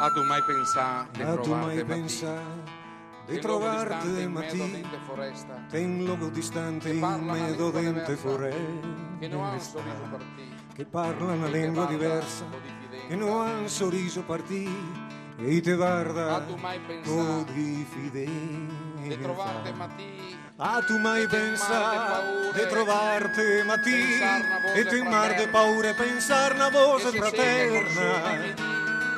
Ah, tu mai pensato di trovarti, di trovarti, Matì, te in luogo distante in medio dente foresta, che parla una lingua diversa, che non ha un sorriso partì, e te guarda con diffidenza. di trovarti, Matì. Ah, tu mai pensato di trovarti, Matì, e te mar de paure pensar una voce fraterna,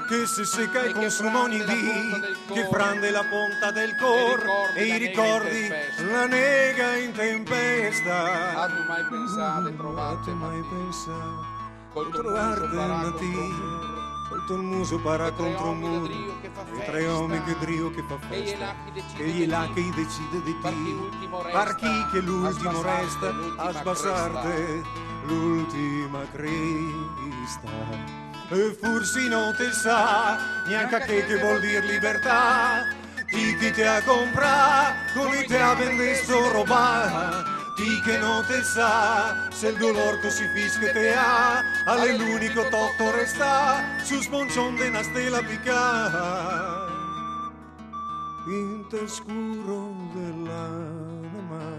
che si secca e consuma ogni dì, che prende la punta del cor e i ricordi la nega in tempesta. Ah, tu mai pensato di trovarti, Matì, col il muso para contro un muro, e tre uomini che drio che fa festa, e gli là che decide di ti, par chi che l'ultimo resta, a sbassarte l'ultima cresta. E forse non te sa neanche che vuol dire libertà, chi te ha comprato, come te ha venduto roba, ti che non te sa se il dolor così fische te ha, alle l'unico totto resta su sponcion de una stella picca in te scuro dell'anima.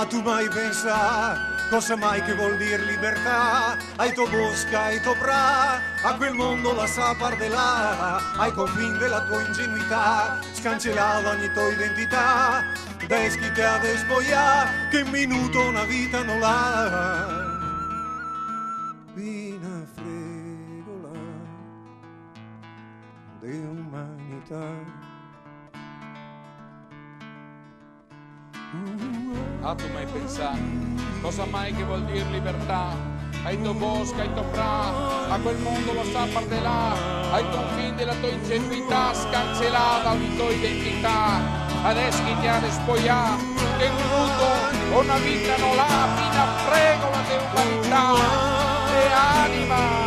Tu mai pensa cosa mai che vuol dire libertà? Hai to bosca, hai to pra, a quel mondo la sa par de là, ai confini della tua ingenuità, scancellata ogni tua identità, deschi che ha de spoglià, che in minuto una vita non l'ha. Una fregola di umanità. Ah, tu mai pensato cosa mai che vuol dire libertà? Hai to bosca, hai to pra, a quel mondo lo sa par de là, ai confini della tua ingenuità, scancellata ogni tua identità, adesso chi ti ha de spoglià, che un minuto una vita non l'ha, fino a fregola di umanità e anima.